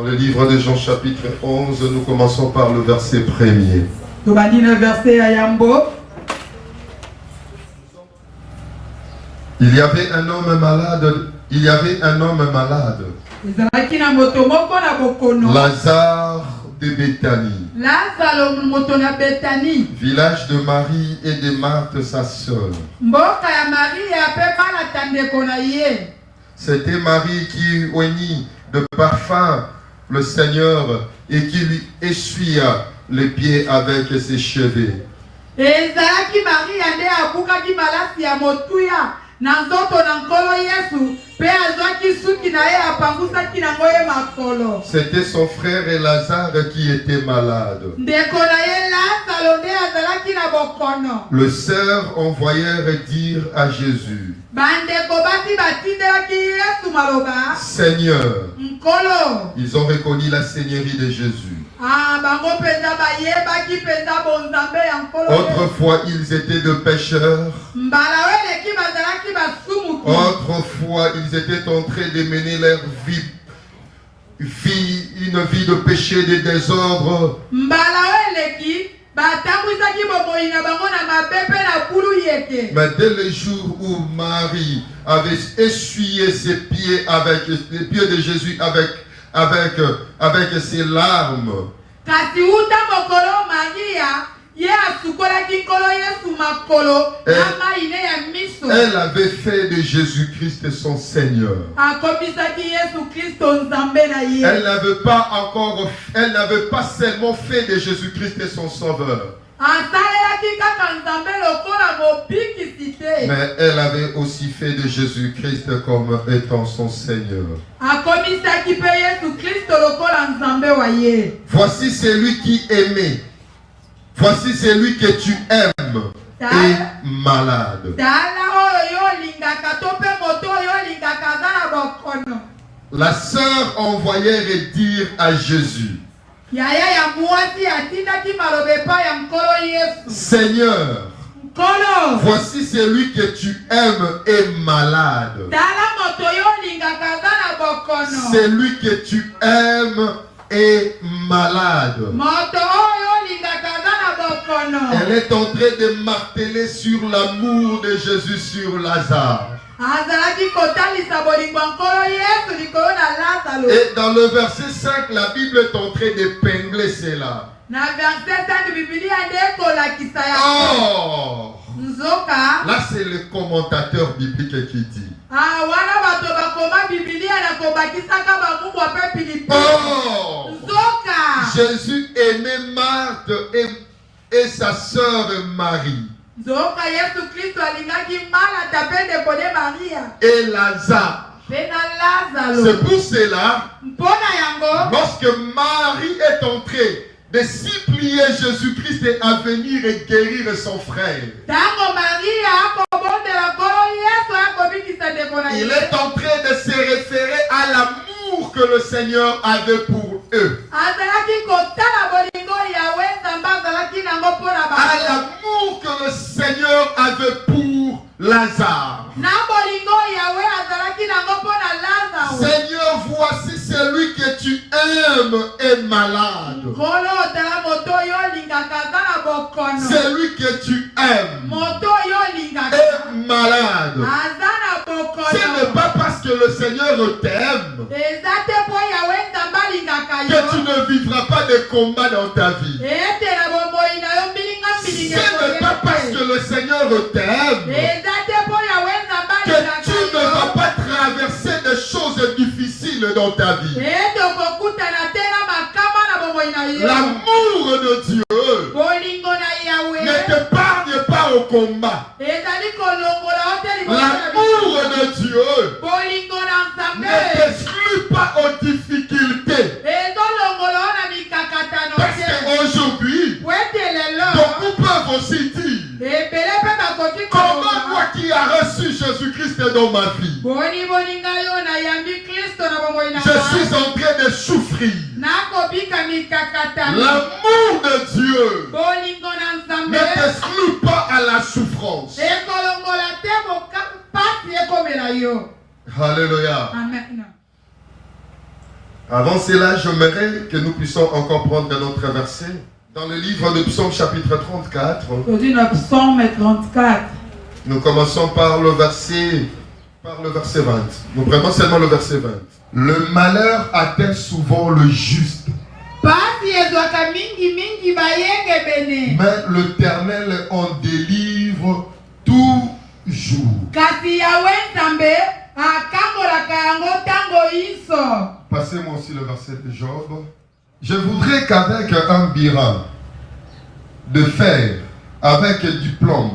Dans le livre de Jean chapitre 11, nous commençons par le verset 1er. Il y avait un homme malade. Lazare de Béthanie. Village de Marie et de Marthe sa sœur. C'était Marie qui oignit de parfum le Seigneur et qui lui essuya les pieds avec ses cheveux. C'était son frère Lazare qui était malade. Le sœur envoyèrent dire à Jésus: Seigneur. Ils ont reconnu la seigneurie de Jésus. Autrefois ils étaient de pécheurs. Autrefois ils étaient en train de mener leur vie, une vie de péché, de désordre. Mais dès le jour où Marie avait essuyé ses pieds avec les pieds de Jésus avec ses larmes, elle avait fait de Jésus-Christ son Seigneur. Elle n'avait pas seulement fait de Jésus-Christ son Sauveur, mais elle avait aussi fait de Jésus-Christ comme étant son Seigneur. Voici celui qui aimait. Voici celui que tu aimes est malade. La sœur envoyait dire à Jésus: Seigneur, voici celui que tu aimes est malade. Celui que tu aimes est malade. Elle est en train de marteler sur l'amour de Jésus sur Lazare. Et dans le verset 5, la Bible est en train d'épingler cela. Oh, là c'est le commentateur biblique qui dit: oh, Jésus aimait Marthe et sa sœur Marie. Et Lazare. C'est pour cela, lorsque Marie est entrée de supplier Jésus-Christ à venir et guérir son frère, il est en train de se référer à l'amour que le Seigneur avait pour eux. À l'amour que le Seigneur avait pour Lazare. Seigneur, voici celui que tu aimes est malade. Celui que tu aimes est malade. Ce n'est pas parce que le Seigneur t'aime que tu ne vivras pas de combat dans ta vie. Ce n'est pas parce que le Seigneur t'aime que tu ne vas pas traverser des choses difficiles dans ta vie. L'amour de Dieu ne t'épargne pas au combat. L'amour de Dieu ne t'exclut pas aux difficultés. Parce qu'aujourd'hui, beaucoup peuvent aussi dire: comment moi qui ai reçu Jésus-Christ dans ma vie, je suis en train de souffrir. L'amour de Dieu ne t'exclut pas à la souffrance. Alléluia. Amen. Avant cela, j'aimerais que nous puissions encore prendre notre verset. Dans le livre de Psaume chapitre 34. Psaume 34. Nous commençons par le verset 20. Nous prenons seulement le verset 20. Le malheur atteint souvent le juste. Mais l'Éternel en délivre toujours. Passez-moi aussi le verset de Job. Je voudrais qu'avec un birin de fer, avec du plomb,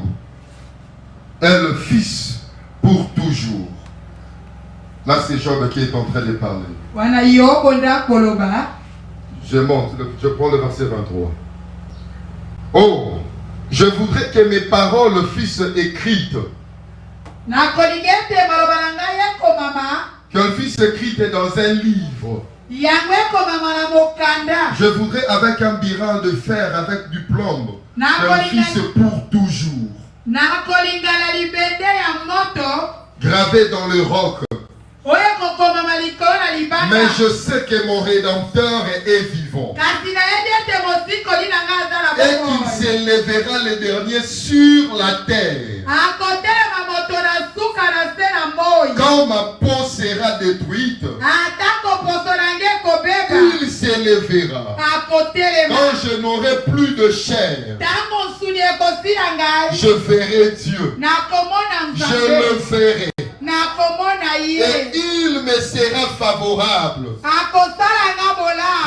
et le fils pour toujours. Là, c'est Job qui est en train de parler. Je monte, je prends le verset 23. Oh, je voudrais que mes paroles fussent écrites. Qu'elles fussent écrites dans un livre. Je voudrais avec un birin de fer, avec du plomb, qu'elles fussent pour toujours. Gravé dans le roc. Mais je sais que mon Rédempteur est vivant. Et qu'il s'élèvera le dernier sur la terre. Quand ma peau sera détruite, il s'élèvera. Quand je n'aurai plus de chair, je verrai Dieu. Je le verrai. Et il me sera favorable.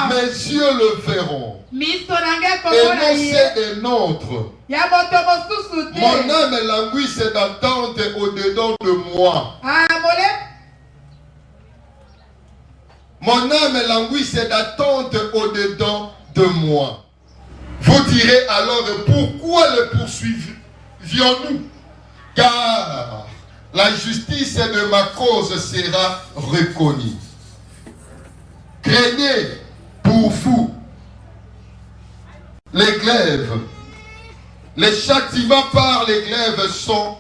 Mes yeux le verront. Et non c'est des nôtres. Mon âme languisse d'attente au-dedans de moi. Mon âme languisse d'attente au-dedans de moi. Vous direz alors, pourquoi le poursuivions-nous? Car la justice de ma cause sera reconnue. Craignez pour vous les glaives. Les châtiments par les glaives sont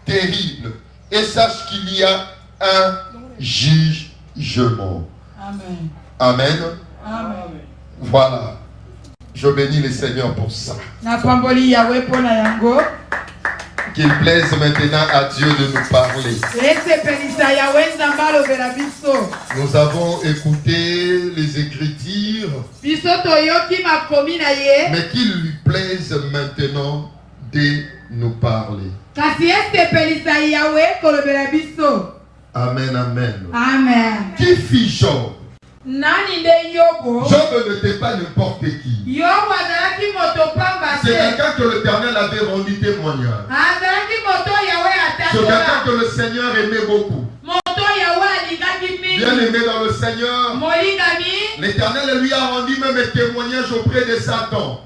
terribles. Et sache qu'il y a un jugement. Amen. Amen. Amen. Voilà. Je bénis le Seigneur pour ça. Qu'il plaise maintenant à Dieu de nous parler. Nous avons écouté les Écritures, mais qu'il lui plaise maintenant de nous parler. Amen, amen. Amen. Qui fit Job? Job n'était pas n'importe qui. C'est quelqu'un que l'Éternel avait rendu témoignage. C'est quelqu'un que le Seigneur aimait beaucoup. Bien aimé dans le Seigneur, l'Éternel lui a rendu même un témoignage auprès de Satan.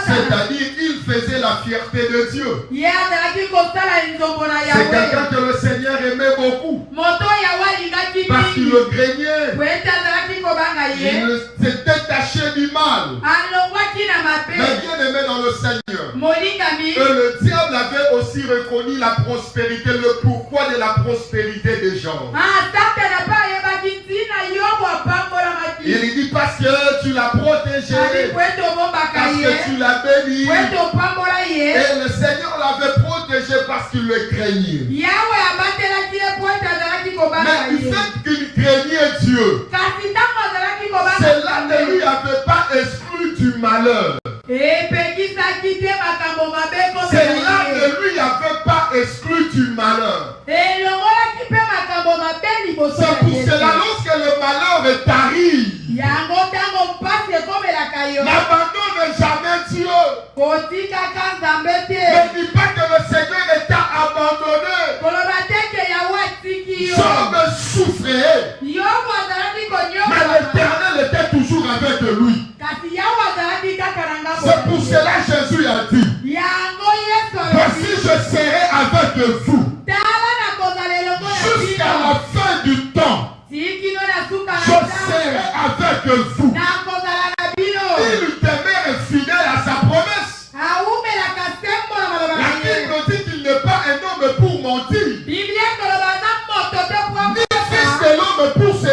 C'est-à-dire, il faisait la fierté de Dieu. C'est quelqu'un que le Seigneur aimait beaucoup. Parce qu'il le craignait. Il s'est détaché du mal. Mais bien aimé dans le Seigneur. Et le diable avait aussi reconnu la prospérité, le pourquoi de la prospérité des gens. Il dit parce que tu l'as protégé, parce que tu l'as béni. Et le Seigneur l'avait protégé parce qu'il le craignait. Mais du fait qu'il craignait Dieu, cela ne lui avait pas exclu du malheur. Cela ne lui avait pas exclu du malheur. C'est pour cela lorsque le malheur t'arrive, n'abandonne jamais Dieu. Ne dis pas que le Seigneur t'a abandonné. Job souffrait, mais l'Éternel était toujours avec lui. C'est pour cela que Jésus a dit, voici je serai avec vous jusqu'à la fin du temps. Je serai avec vous. Il demeure fidèle à sa promesse. La Bible dit qu'il n'est pas un homme pour mentir, ni fils de l'homme pour se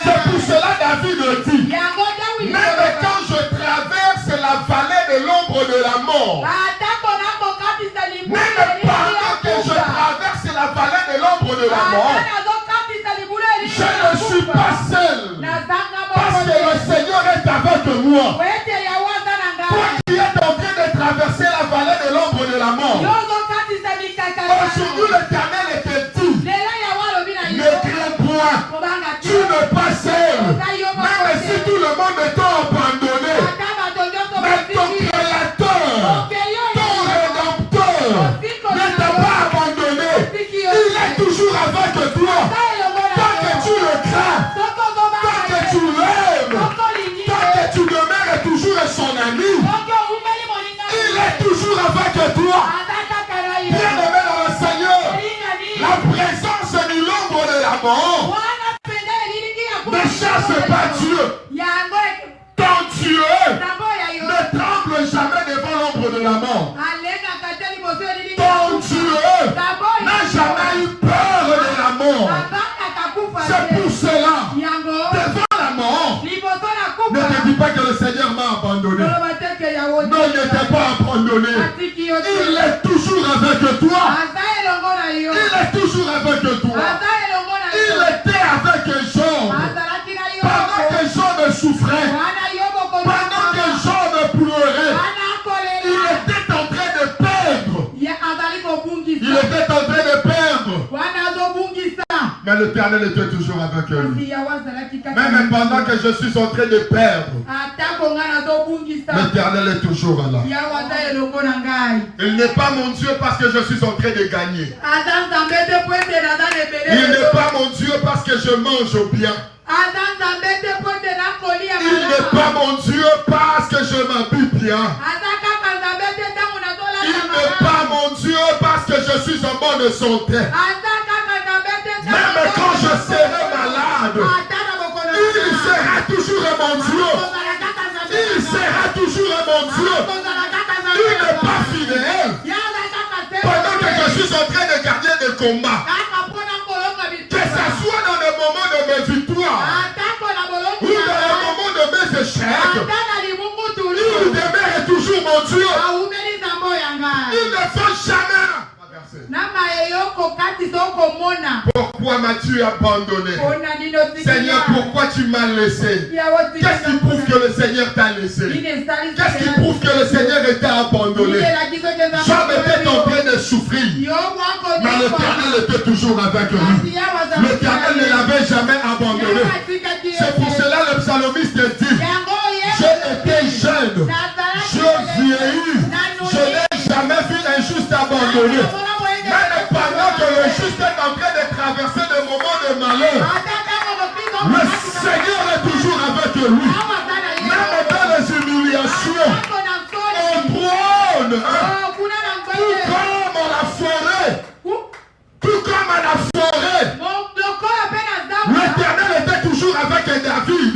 C'est pour cela David dit, même quand je traverse la vallée de l'ombre de la mort, même pendant que je traverse la vallée de l'ombre de la mort, je ne suis pas seul, parce que le Seigneur est avec moi. Toi qui es en train de traverser la vallée de l'ombre de la mort, aujourd'hui l'Éternel te dit, ne crains point, tu n'es pas seul, même si tout le monde t'a abandonné, mais ton Créateur, ton Rédempteur ne t'a pas abandonné, il est toujours avec toi. Tant que tu le crains, tant que tu l'aimes, tant que tu demeures toujours son ami, il est toujours avec toi. Bien-aimé dans le Seigneur, la présence de l'ombre de la mort ne chasse pas Dieu. Ton Dieu ne tremble jamais devant l'ombre de la mort. Ton Dieu n'a jamais eu peur de la mort. C'est pour cela, devant la mort, ne te dis pas que le Seigneur m'a abandonné. Non, il ne t'a pas abandonné. Il est toujours avec toi. Il est toujours avec toi. Il était avec Job. Pendant que Job souffrait, pendant que Job pleurait, il était en train de perdre. Il était en train de perdre. Mais l'Éternel était toujours avec lui. Même pendant que je suis en train de perdre, l'Éternel est toujours là. Il n'est pas mon Dieu parce que je suis en train de gagner. Il n'est pas mon Dieu parce que je mange bien. Il n'est pas mon Dieu parce que je m'habille bien. Il n'est pas mon Dieu parce que je suis en bonne santé. Même quand je serai malade, il sera toujours mon Dieu. Il sera toujours mon Dieu. Il n'est pas fidèle. Pendant que je suis en train de garder des combats, que ce soit dans le moment de mes victoires ou dans le moment de mes échecs, il demeure toujours mon Dieu. Il ne faut jamais. Pourquoi m'as-tu abandonné? Seigneur, pourquoi tu m'as laissé? Qu'est-ce qui prouve que le Seigneur t'a laissé? Qu'est-ce qui prouve que le Seigneur t'a abandonné? Job était en train de souffrir, mais l'Éternel était toujours avec lui. L'Éternel ne l'avait jamais abandonné. C'est pour cela le psalmiste dit, je étais jeune, je vieillis, je n'ai jamais vu un juste abandonné. Même pendant que le juste est en train de traverser des moments de malheur, le Seigneur est toujours avec lui. Même dans les humiliations, on trône, tout comme la forêt, l'Éternel était toujours avec David.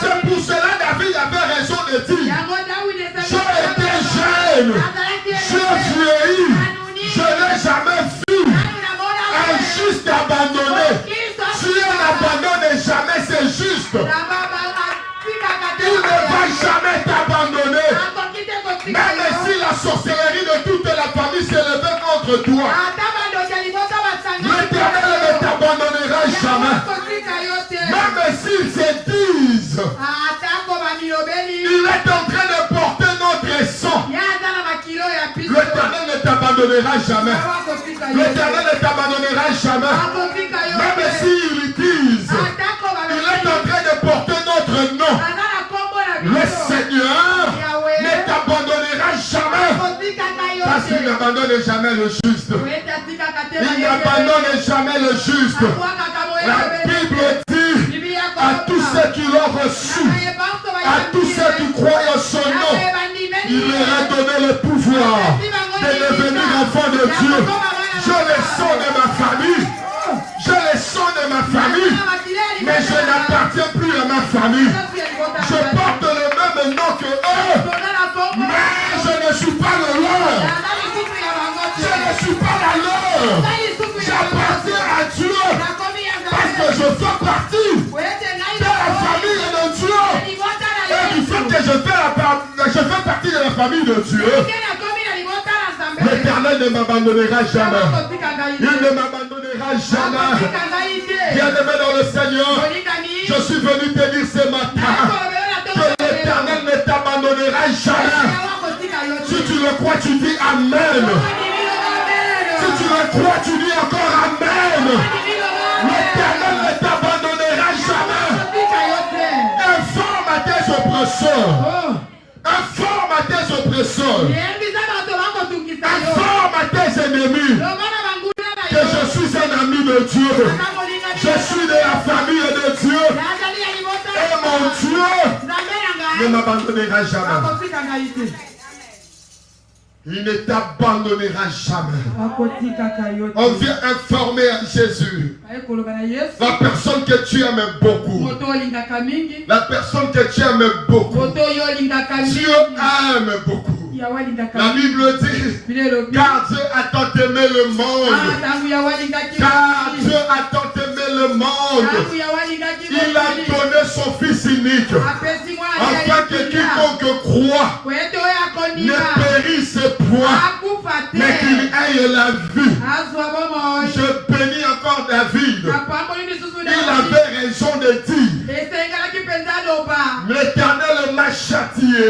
C'est pour cela que David avait raison de dire, je étais jeune, je vieillis, je n'ai jamais vu un juste abandonné. Dieu n'abandonne jamais ses justes. Il ne va jamais t'abandonner. Même si la sorcellerie de toute la famille s'élevait contre toi, l'Éternel ne t'abandonnera jamais. Même s'ils se disent, il est en train de porter notre sang, l'Éternel ne t'abandonnera jamais. L'Éternel ne t'abandonnera jamais. Même s'ils disent, il est en train de porter notre nom, le Seigneur ne t'abandonnera jamais. Parce qu'il n'abandonne jamais le juste. Il n'abandonne jamais le juste. La Bible dit à tous ceux qui l'ont reçu, à tous ceux qui croient en son nom, il leur a donné le pouvoir de devenir enfants de Dieu. Je le sens de ma famille. Je le sens de ma famille. Mais je n'appartiens plus à ma famille. Je porte le même nom que eux. Mais je ne suis pas le leur. Je ne suis pas la leur. J'appartiens à Dieu. Parce que je fais partie de la famille de Dieu. Et du fait que je fais partie de la famille de Dieu, l'Éternel ne m'abandonnera jamais. Il ne m'abandonnera jamais. Bien-aimé dans le Seigneur, je suis venu te dire ce matin que l'Éternel ne t'abandonnera jamais. Si tu le crois, tu dis Amen. Si tu le crois, tu dis encore Amen. L'Éternel ne t'abandonnera jamais. Informe à tes oppresseurs. Informe à tes oppresseurs. Informe à tes ennemis que je suis un ami de Dieu. Je suis de la famille de Dieu. Et mon Dieu ne m'abandonnera jamais. Il ne t'abandonnera jamais. On vient informer à Jésus. La personne que tu aimes beaucoup. La personne que tu aimes beaucoup. Dieu aime beaucoup. La Bible dit, car Dieu a tant aimé le monde. Car Dieu a tant aimé le monde. Il a donné son Fils unique. Afin que quiconque croit ne périsse point, mais qu'il ait la vie. Je bénis encore David. Il avait raison de dire, l'Éternel m'a châtié,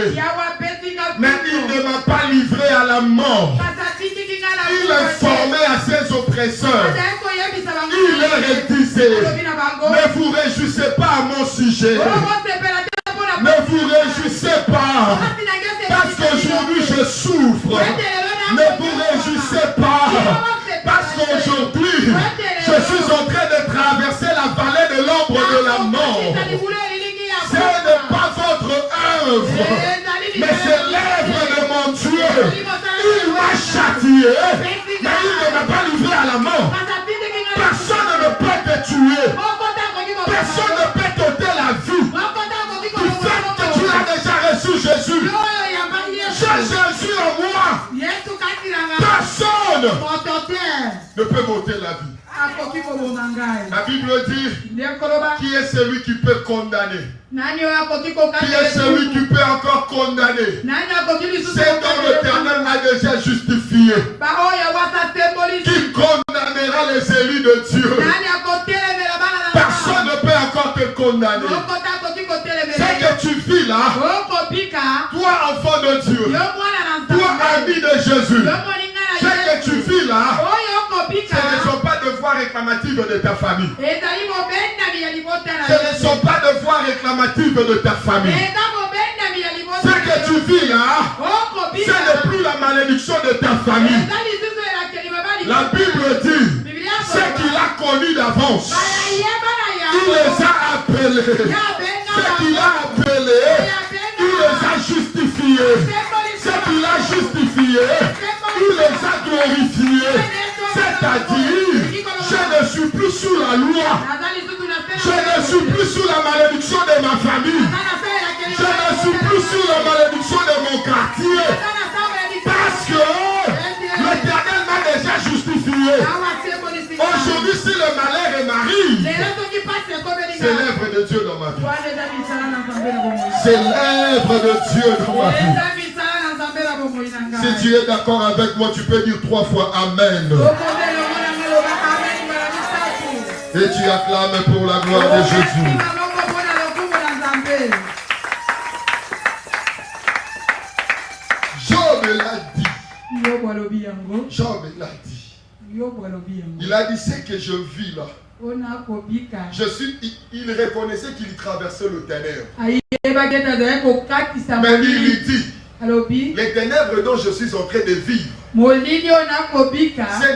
mais il ne m'a pas livré à la mort. Il est formé à ses oppresseurs. Il leur disait, ne vous réjouissez pas à mon sujet. Ne vous réjouissez pas, parce qu'aujourd'hui je souffre. Ne vous réjouissez pas, parce qu'aujourd'hui je suis en train de traverser la vallée de l'ombre de la mort. Ce n'est pas votre œuvre, mais c'est l'œuvre de mon Dieu. Il m'a châtié, mais il ne m'a pas livré à la mort. Personne ne peut te tuer. Personne ne peut t'ôter la vie. Du fait que tu as déjà reçu Jésus. J'ai Jésus en moi. Personne ne peut m'ôter la vie. La Bible dit, qui est celui qui peut condamner? Qui est celui qui peut encore condamner? C'est dont l'Éternel a déjà justifié. Qui condamnera les élus de Dieu? Personne ne peut encore te condamner. Ce que tu vis là, toi enfant de Dieu, toi ami de Jésus, ce que tu vis là, ce ne sont pas de voix réclamatives de ta famille. Ce ne sont pas de voix réclamatives de ta famille. Ce que tu vis là, ce n'est plus la malédiction de ta famille. La Bible dit, ce qu'il a connu d'avance, il les a appelés. Ce qu'il a appelés, il les a justifiés. Ce qu'il a justifiés, il les a glorifiés. C'est-à-dire, je ne suis plus sous la loi. Je ne suis plus sous la malédiction de ma famille. Je ne suis plus sous la malédiction de mon quartier. Parce que l'Éternel m'a déjà justifié. Aujourd'hui, si le malheur m'arrive, c'est l'œuvre de Dieu dans ma vie. C'est l'œuvre de Dieu dans ma vie. Si tu es d'accord avec moi, tu peux dire 3 fois Amen. Et tu acclames pour la gloire de Jésus. Job l'a dit. Job l'a dit. Il a dit, c'est que je vis là. Il reconnaissait qu'il traversait le ténèbre. Mais il lui dit, les ténèbres dont je suis en train de vivre, ce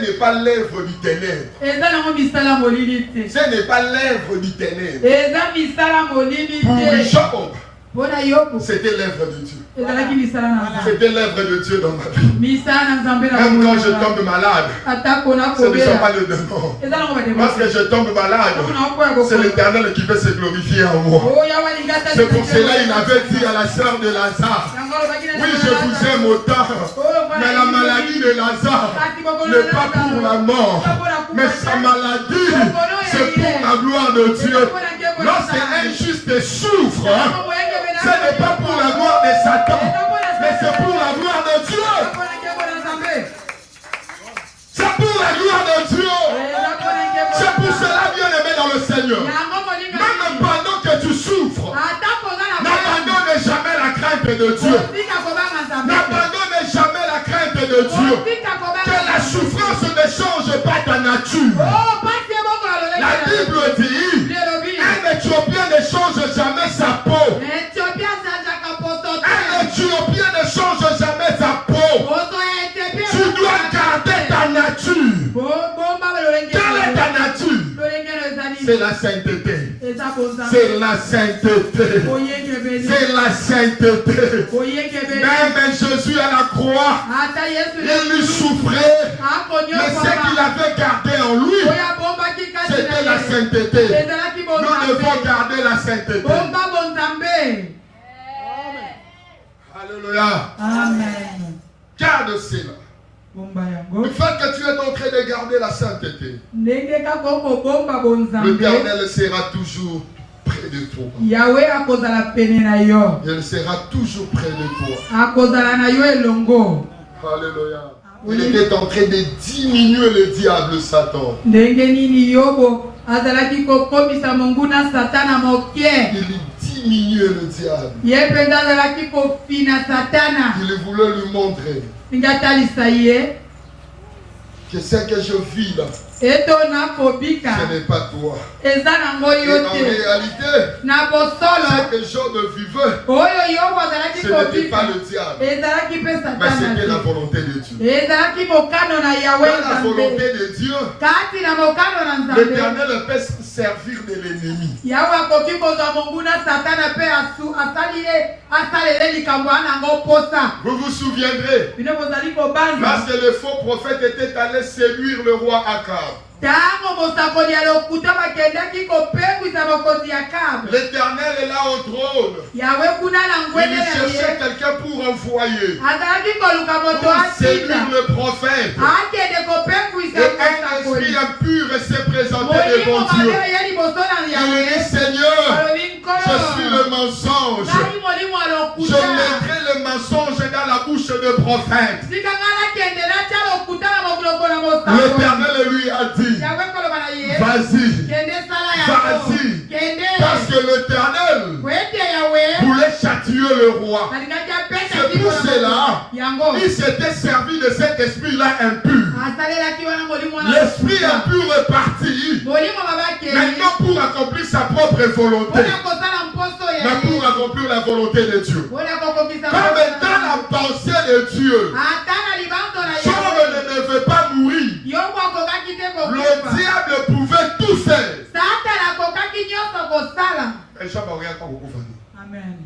n'est pas l'œuvre du ténèbre. Ce n'est pas l'œuvre du ténèbre. Pour Job, C'était l'œuvre de Dieu. C'était l'œuvre de Dieu dans ma vie. Même quand je tombe malade, ce ne sont pas le démon. Parce que je tombe malade, c'est l'Éternel qui veut se glorifier en moi. C'est pour cela qu'il avait dit à la sœur de Lazare, oui, je vous aime autant, mais la maladie de Lazare n'est pas pour la mort, mais sa maladie, c'est pour la gloire de Dieu. Lorsqu'un juste souffre, ce n'est pas pour la gloire de Satan, mais c'est pour la gloire de Dieu. C'est pour la gloire de Dieu. C'est pour cela, bien aimé dans le Seigneur. Même pendant que tu souffres, n'abandonne jamais la crainte de Dieu. N'abandonne jamais la crainte de Dieu. Que la souffrance ne change pas ta nature. La Bible dit, un Éthiopien ne change jamais sa peau. Un Éthiopien ne change jamais sa peau. Tu dois garder ta nature. Quelle est ta nature? C'est la sainteté. C'est la sainteté. C'est la sainteté. Même Jésus à la croix, il lui souffrait. Mais ce qu'il avait gardé en lui, c'était la sainteté. Nous devons garder la sainteté. Alléluia. Amen. Garde cela. Le fait que tu es en train de garder la sainteté, l'Éternel sera toujours près de toi. Il sera toujours près de toi. Alléluia. Il était en train de diminuer le diable Satan. Il diminuait le diable. Il voulait lui montrer que ce que je vis là, ce n'est pas toi. Et en réalité, ce que Job vivait, ce n'était pas le diable, mais c'était la volonté de Dieu. Dans la volonté de Dieu, l'Éternel peut servir de l'ennemi. Vous vous souviendrez, lorsque le faux prophète était allé séduire le roi Akab, l'Éternel est là au trône. Il cherchait quelqu'un pour envoyer, pour séduire le prophète. Et un esprit impur s'est présenté devant Dieu. Il dit, Seigneur, je suis le mensonge. Je mettrai le mensonge dans la bouche de prophète. L'Éternel lui a dit, vas-y, parce que l'Éternel voulait châtier le roi. C'est pour cela il s'était servi de cet esprit-là impur. L'esprit impur est parti maintenant pour accomplir sa propre volonté, mais pour accomplir la volonté de Dieu. Comme dans la pensée de Dieu, Job ne veut pas mourir. Le diable pouvait tout faire. Et Job n'a rien pas beaucoup fait. Amen.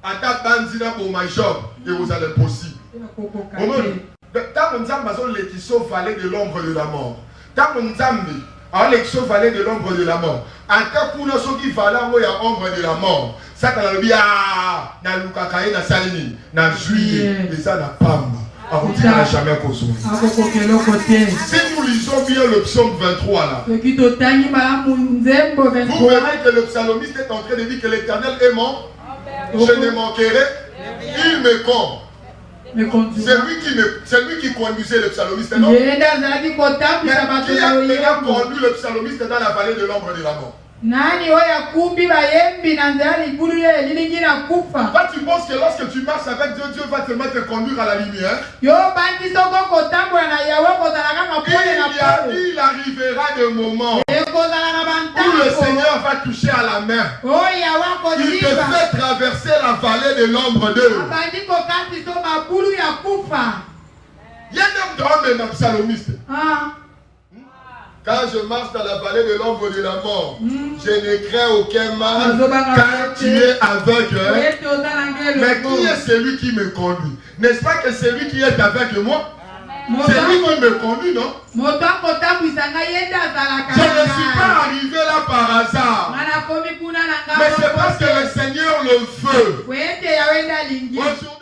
Attaque bandina pour ma Job et vous allez possible. Tant que nous avons l'élection vallée de l'ombre de la mort. Tant que nous avons l'élection vallée de l'ombre de la mort. En tant que nous avons qui valent l'ombre de la mort. Ça quand on dit ah na lukakaye na salini na juillet et ça na pam. On dira jamais qu'on soit. Si nous lisons bien le psaume 23 là, vous verrez que le psalmiste est en train de dire que l'Éternel est mon, je ne manquerai, il me compte. C'est lui qui conduisait le psalmiste, non? Mais qui a conduit le psalmiste dans la vallée de l'ombre de la mort? Quand tu penses que lorsque tu marches avec Dieu, Dieu va te conduire à la lumière, il arrivera des moments où le Seigneur va toucher à la main. Il te fait traverser la vallée de l'ombre de. Il y a un homme de psalmiste. Quand je marche dans la vallée de l'ombre de la mort, je ne crains aucun mal, car tu es aveugle. Mais qui est celui qui me conduit? N'est-ce pas que celui qui est avec moi? C'est lui qui me conduit, non? Je ne suis pas arrivé là par hasard. Mais c'est parce que le Seigneur le veut. Aujourd'hui,